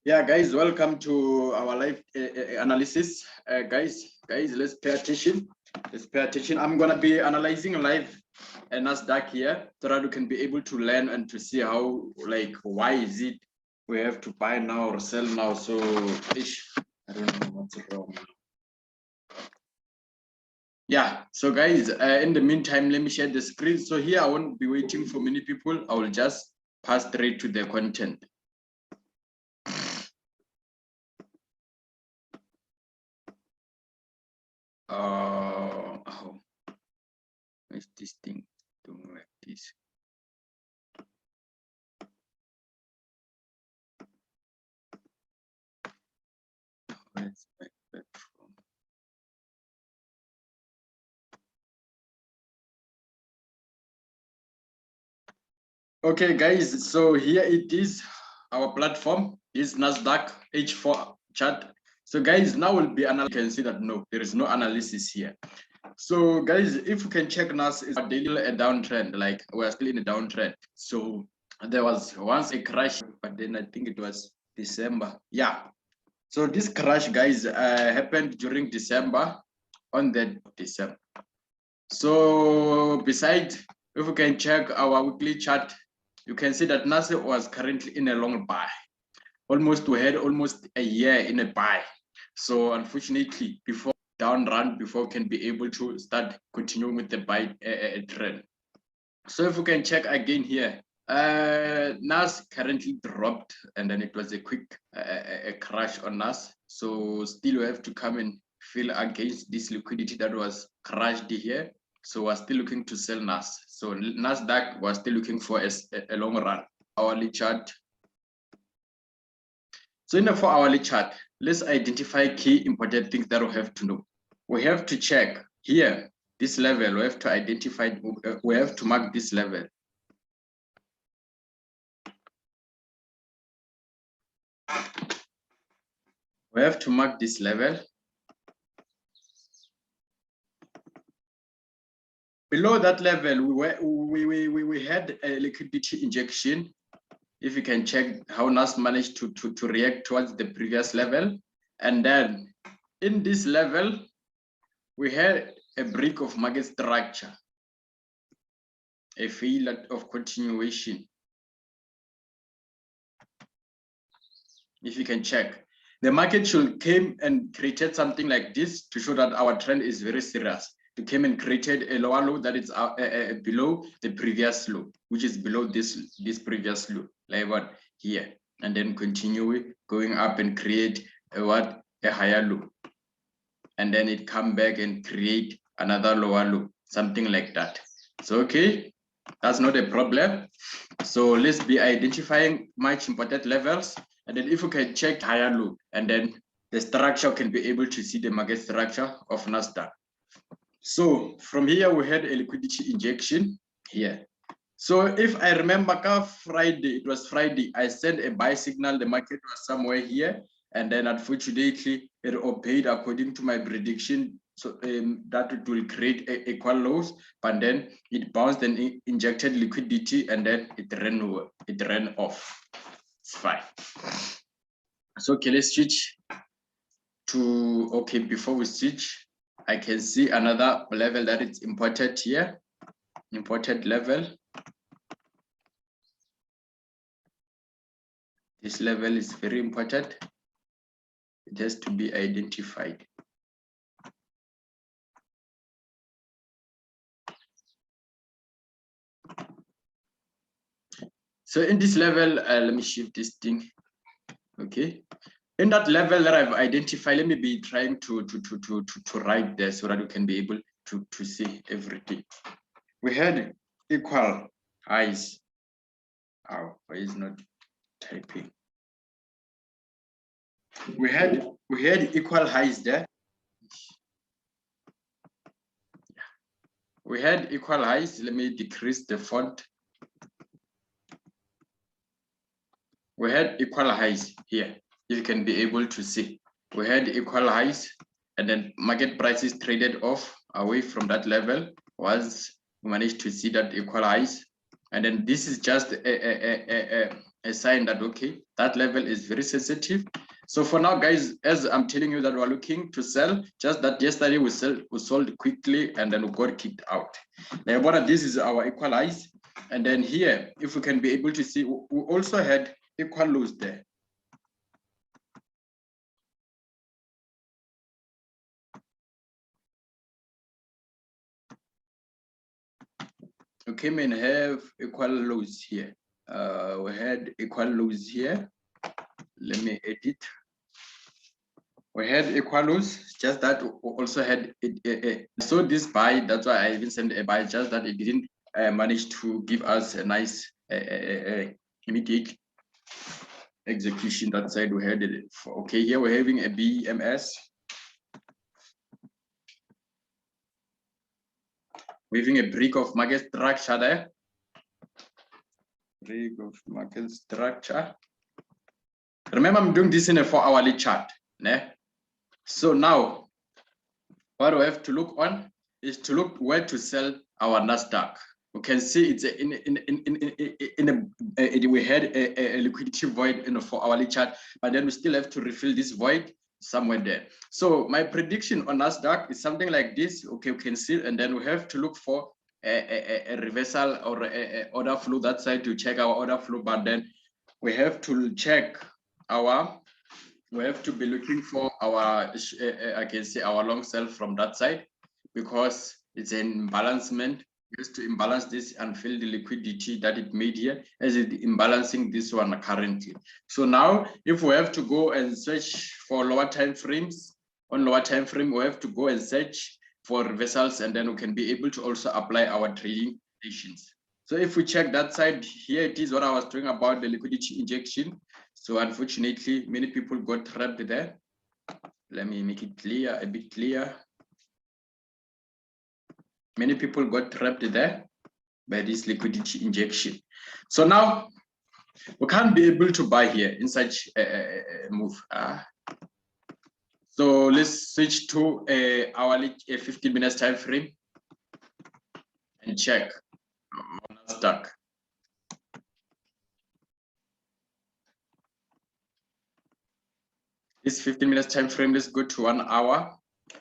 Yeah, guys, welcome to our live analysis. Guys, let's pay attention. I'm gonna be analyzing live Nasdaq here so that we can be able to learn and to see how, like, why is it we have to buy now or sell now. So, I don't know what's wrong. Yeah, so guys, in the meantime, let me share the screen. So here I won't be waiting for many people. I will just pass straight to the content. Oh, is this thing doing like this? Where's my platform? Okay, guys, so here it is. Our platform is Nasdaq H4 chart. So guys, now will be analysis. You can see that no, there is no analysis here. So guys, if you can check NAS, is daily a downtrend, like we're still in a downtrend. So there was once a crash, but then I think it was December. Yeah. So this crash, guys, happened during December, on the December. So besides, if we can check our weekly chart, you can see that Nasdaq was currently in a long buy. We had almost a year in a buy. So unfortunately, before down run, before we can be able to start continuing with the buy trend. So if we can check again here, NAS currently dropped, and then it was a quick a crash on NAS. So still we have to come and fill against this liquidity that was crashed here. So we're still looking to sell NAS. So Nasdaq was still looking for a long run. Hourly chart. So in the 4-hourly chart, let's identify key important things that we have to know. We have to check here, this level, we have to identify, we have to mark this level. We have to mark this level. Below that level, we had a liquidity injection. If you can check how NAS managed to react towards the previous level. And then in this level, we had a break of market structure, a failure of continuation. If you can check, the market should came and created something like this to show that our trend is very serious. To came and created a lower low that is below the previous low, which is below this previous low, like what here, and then continue going up and create a higher low, and then it come back and create another lower low, something like that. So okay, that's not a problem. So let's be identifying much important levels, and then if we can check higher low, and then the structure can be able to see the market structure of Nasdaq. So from here we had a liquidity injection here. So if I remember, Friday, it was Friday, I sent a buy signal. The market was somewhere here, and then unfortunately it obeyed according to my prediction. So that it will create equal lows, but then it bounced and injected liquidity, and then it ran off. It's fine. So okay, let's switch to, okay, before we switch, I can see another level that is important here, important level. This level is very important. It has to be identified. So in this level, let me shift this thing. Okay. In that level that I've identified, let me be trying to write there so that you can be able to see everything. We had equal highs. Oh, why is not typing? We had equal highs there. Yeah. We had equal highs. Let me decrease the font. We had equal highs here. You can be able to see. We had equal highs, and then market prices traded off away from that level. Once we managed to see that equal highs, and then this is just a a sign that, okay, that level is very sensitive. So for now, guys, as I'm telling you that we're looking to sell, just that yesterday we sold quickly and then we got kicked out. Now, this is our equalize. And then here, if we can be able to see, we also had equal lows there. We came and have equal lows here. We had equal lows here. Let me edit. We had equal lows, just that we also had so this buy, that's why I even sent a buy, just that it didn't manage to give us a nice immediate execution. That side we had it. Okay, here we're having a BMS. We're having a break of market structure there. Break of market structure. Remember, I'm doing this in a 4-hourly chart. Né? So now, what we have to look on is to look where to sell our Nasdaq. You can see it's we had a liquidity void in a 4-hourly chart, but then we still have to refill this void somewhere there. So my prediction on Nasdaq is something like this. Okay, you can see, and then we have to look for a reversal or a order flow that side to check our order flow, but then we have to check our, we have to be looking for our, I can say our long sell from that side, because it's an imbalancement. Just to imbalance this and fill the liquidity that it made here, as it imbalancing this one currently. So now, if we have to go and search for lower time frames, on lower time frame, we have to go and search for reversals, and then we can be able to also apply our trading patience. So if we check that side, here it is what I was talking about, the liquidity injection. So unfortunately, many people got trapped there. Let me make it clear, a bit clear. Many people got trapped there by this liquidity injection. So now we can't be able to buy here in such a move. So let's switch to a hourly, a 15 minutes time frame and check on Nasdaq. This 15 minutes time frame, let's go to 1 hour.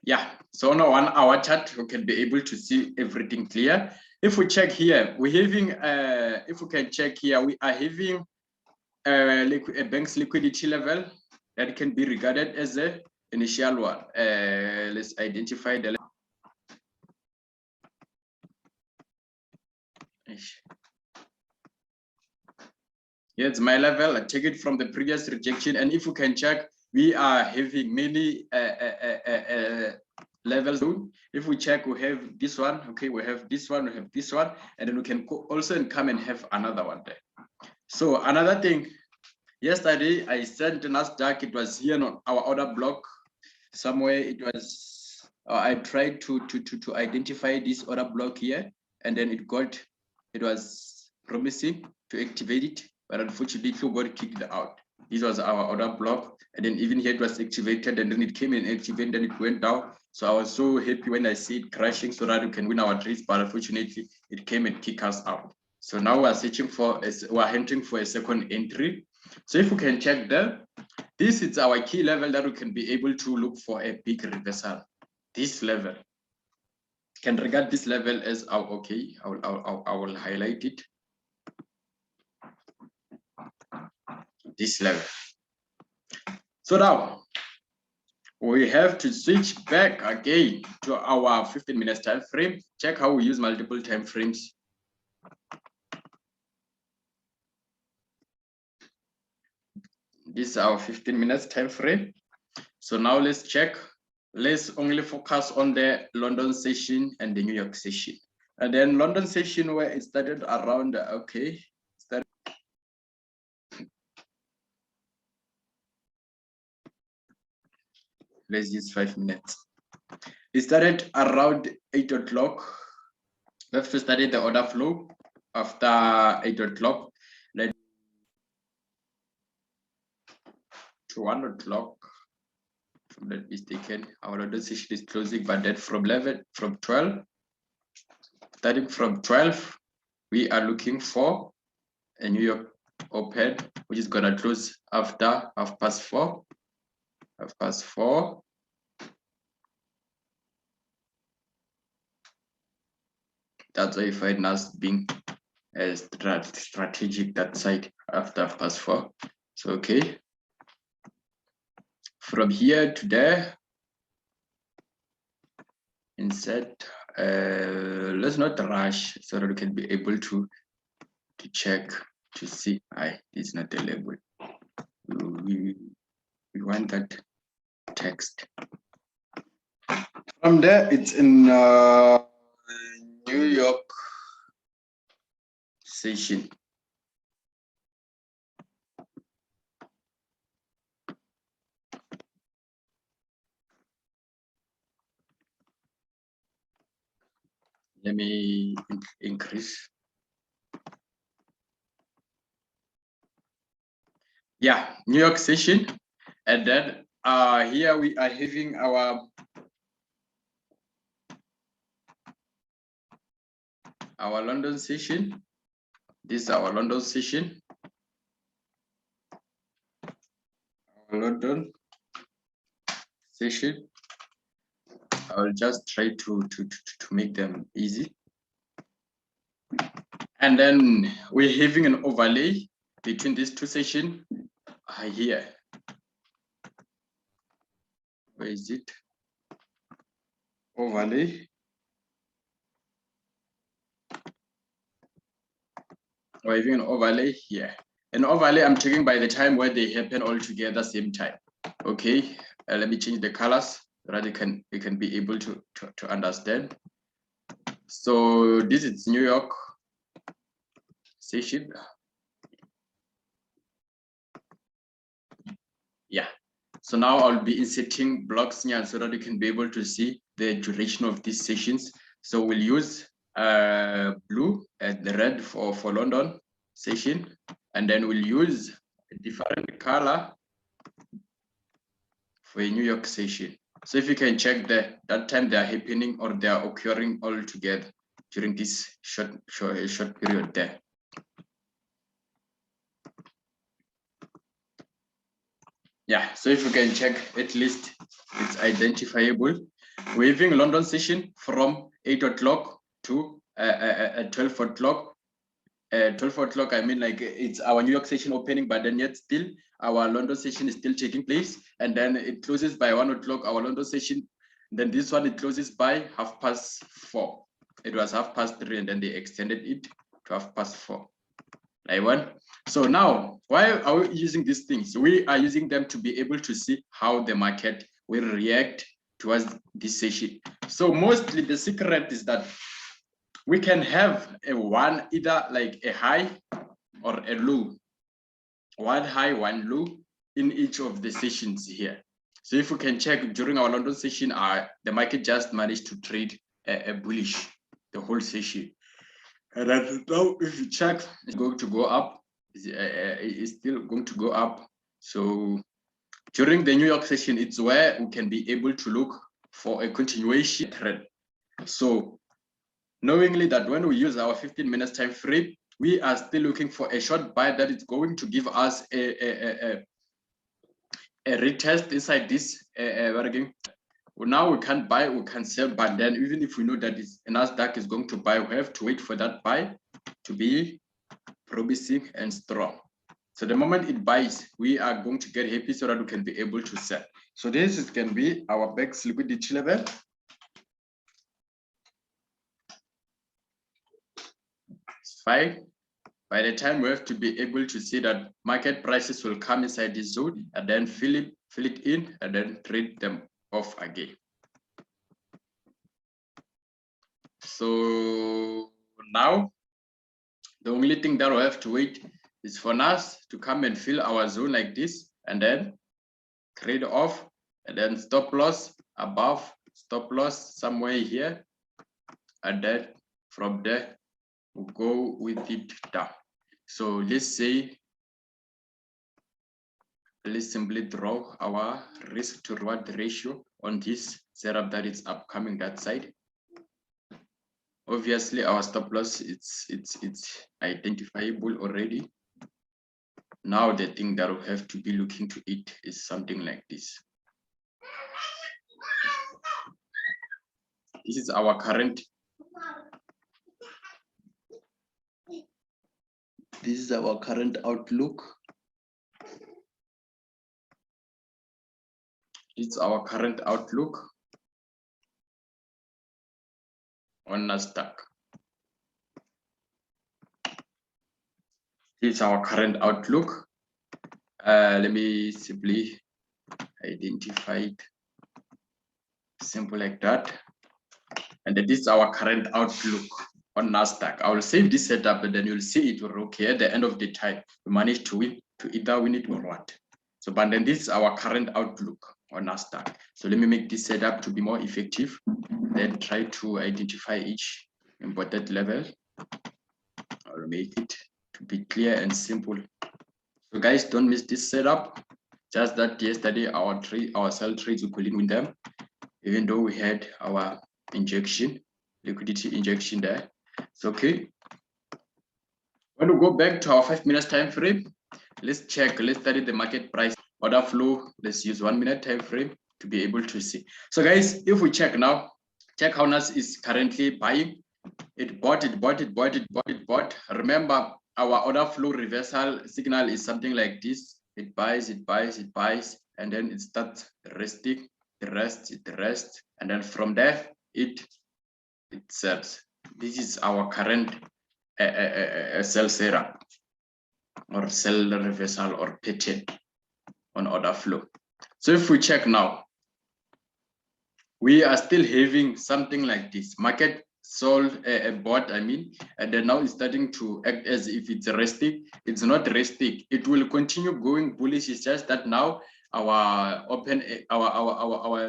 Yeah, so on a 1 hour chart, we can be able to see everything clear. If we check here, we're having, if we can check here, we are having a bank's liquidity level that can be regarded as the initial one. Let's identify the here's my level. I take it from the previous rejection, and if we can check, we are having many levels. If we check, we have this one. Okay, we have this one, we have this one, and then we can also come and have another one there. So another thing, yesterday I sent Nasdaq. It was here on our order block somewhere. It was I tried to identify this order block here, and then it was promising to activate it, but unfortunately it got kicked out. This was our order block, and then even here it was activated, and then it came and activated, and it went down. So I was so happy when I see it crashing so that we can win our trades, but unfortunately it came and kicked us out. So now we're searching for, we're hunting for a second entry. So if we can check there, this is our key level that we can be able to look for a big reversal. This level, can regard this level as our, okay, I will highlight it. This level. So now we have to switch back again to our 15 minutes time frame. Check how we use multiple time frames. This is our 15 minutes time frame. So now let's check. Let's only focus on the London session and the New York session. And then London session, where it started around, okay, let's use 5 minutes. It started around 8 o'clock. We have to study the order flow after 8 o'clock. Let's to 1 o'clock. From that mistaken, our London session is closing, but then from 12, starting from 12, we are looking for a New York open, which is gonna close after 4:30. 4:30. That's why I find us being strategic that side after 4:30. So okay. From here to there, insert. Let's not rush so that we can be able to check to see. It's not a label. We want that text. From there, it's in New York session. Let me increase. Yeah, New York session. And then here we are having our London session. This is our London session. Our London session. I'll just try to make them easy. And then we're having an overlay between these two sessions here. Where is it? Overlay. We're having an overlay here. An overlay I'm checking by the time where they happen all together same time. Okay, let me change the colors so that you can be able to understand. So this is New York session. Yeah. So now I'll be inserting blocks here so that you can be able to see the duration of these sessions. So we'll use blue and the red for London session, and then we'll use a different color for a New York session. So if you can check that time they are happening or they are occurring all together during this short period there. Yeah, so if you can check, at least it's identifiable. We're having London session from 8 o'clock to 12 o'clock. 12 o'clock, I mean, like it's our New York session opening, but then yet still our London session is still taking place. And then it closes by 1 o'clock, our London session. Then this one, it closes by 4:30. It was 3:30, and then they extended it to 4:30. So now, why are we using these things? We are using them to be able to see how the market will react towards this session. So mostly the secret is that we can have either like a high or a low, one high, one low in each of the sessions here. So if we can check during our London session, the market just managed to trade a bullish the whole session. And then now if you check, it's going to go up. It's still going to go up. So during the New York session, it's where we can be able to look for a continuation trend. So knowingly that when we use our 15 minutes time frame, we are still looking for a short buy that is going to give us a retest inside this bargain. Well, now we can't buy, we can sell, but then even if we know that Nasdaq is going to buy, we have to wait for that buy to be promising and strong. So the moment it buys, we are going to get happy so that we can be able to sell. So this can be our max liquidity level. It's fine. By the time we have to be able to see that market prices will come inside this zone and then fill it in and then trade them off again. So now the only thing that we have to wait is for us to come and fill our zone like this and then trade off and then stop loss above, stop loss somewhere here, and then from there we'll go with it down. So let's say, let's simply draw our risk to reward ratio on this setup that is upcoming that side. Obviously our stop loss it's identifiable already. Now the thing that we have to be looking to it is something like this. This is our current. This is our current outlook. It's our current outlook on Nasdaq. This is our current outlook. Let me simply identify it. Simple like that. And this is our current outlook on Nasdaq. I will save this setup and then you'll see it will okay at the end of the time. We managed to win, to either win it or what. So, but then this is our current outlook on Nasdaq. So let me make this setup to be more effective. Then try to identify each important level. I'll make it to be clear and simple. So guys, don't miss this setup. Just that yesterday our sell trades we couldn't win them, even though we had our injection, liquidity injection there. It's okay. When we go back to our 5 minutes time frame, let's check, let's study the market price order flow. Let's use 1 minute time frame to be able to see. So guys, if we check now, check how Nas is currently buying. It bought. Remember, our order flow reversal signal is something like this. It buys, and then it starts resting, it rests, and then from there it sells. This is our current sell setup or sell reversal or pattern on order flow. So if we check now, we are still having something like this. Market sold a bot, and then now it's starting to act as if it's resting. It's not resting. It will continue going bullish. It's just that now our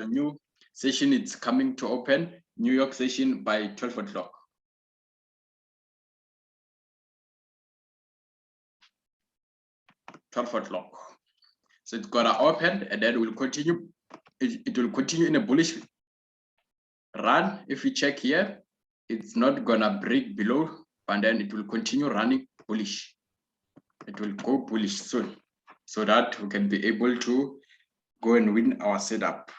new session is coming to open, New York session by 12 o'clock. So it's gonna open and then will continue. It will continue in a bullish run. If we check here, it's not gonna break below, and then it will continue running bullish. It will go bullish soon, so that we can be able to go and win our setup.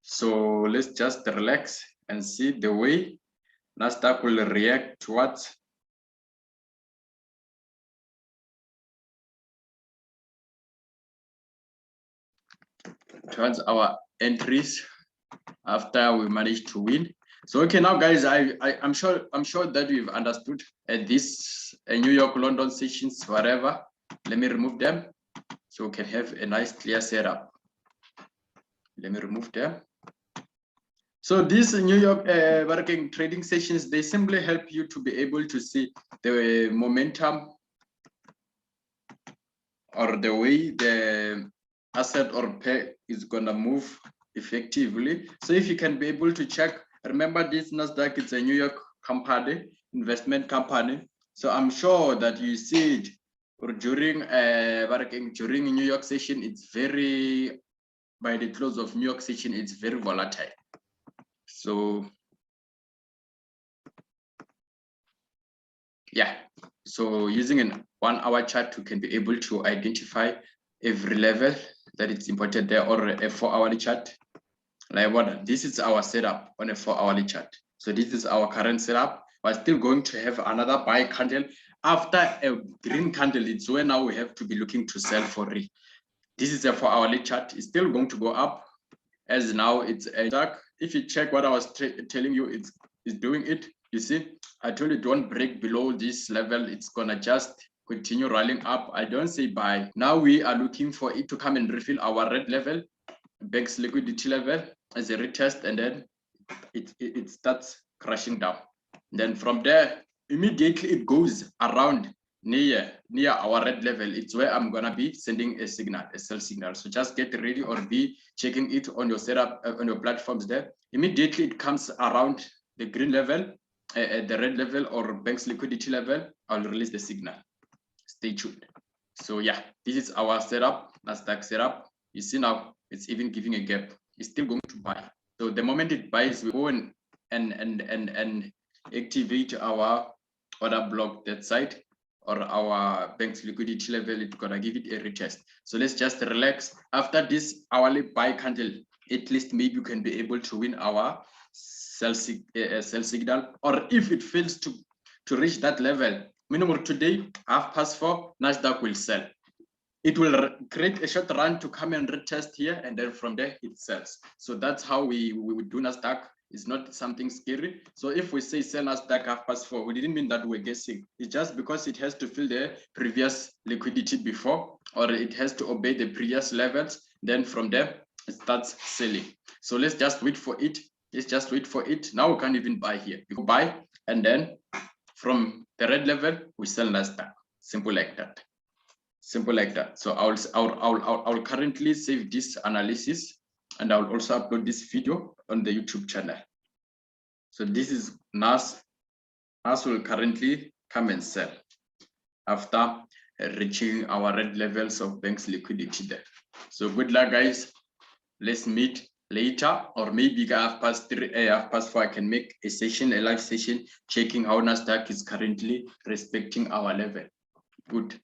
So let's just relax and see the way Nasdaq will react towards our entries after we managed to win. So okay, now guys, I'm sure that we've understood this New York, London sessions, whatever. Let me remove them so we can have a nice clear setup. Let me remove them. So these New York working trading sessions, they simply help you to be able to see the momentum or the way the asset or pair is gonna move effectively. So if you can be able to check, remember this Nasdaq, it's a New York company, investment company. So I'm sure that you see it during New York session. It's very, by the close of New York session, it's very volatile. So yeah, so using an 1 hour chart, you can be able to identify every level that it's important there, or a 4 hourly chart. Like what, this is our setup on a 4 hourly chart. So this is our current setup. We're still going to have another buy candle. After a green candle, it's where now we have to be looking to sell for it. This is a 4 hourly chart. It's still going to go up, as now it's a dark. If you check what I was telling you, it's doing it. You see, I told you don't break below this level. It's gonna just continue rolling up. I don't say buy. Now we are looking for it to come and refill our red level, bank's liquidity level as a retest, and then it starts crashing down. Then from there, immediately it goes around near our red level. It's where I'm gonna be sending a signal, a sell signal. So just get ready or be checking it on your setup, on your platforms there. Immediately it comes around the green level, the red level or bank's liquidity level, I'll release the signal. Stay tuned. So yeah, this is our setup, Nasdaq setup. You see now it's even giving a gap. it's still going to buy. So the moment it buys, we go and activate our order block that side, or our bank's liquidity level. It's gonna give it a retest. So let's just relax. After this hourly buy candle, at least maybe you can be able to win our sell signal, or if it fails to reach that level, minimum today 4:30 Nasdaq will sell. It will create a short run to come and retest here, and then from there it sells. So that's how we would do Nasdaq. It's not something scary. So if we say sell Nasdaq 4:30, we didn't mean that we're guessing. It's just because it has to fill the previous liquidity before, or it has to obey the previous levels. Then from there it starts selling. So let's just wait for it. Let's just wait for it. Now we can't even buy here. We buy, and then from the red level we sell Nasdaq. Simple like that. Simple like that. So I'll currently save this analysis, and I'll also upload this video on the YouTube channel. So this is NAS. NAS will currently come and sell after reaching our red levels of bank's liquidity there. So good luck, guys. Let's meet later, or maybe 3:30, 4:30, I can make a session, a live session, checking how Nasdaq is currently respecting our level. Good.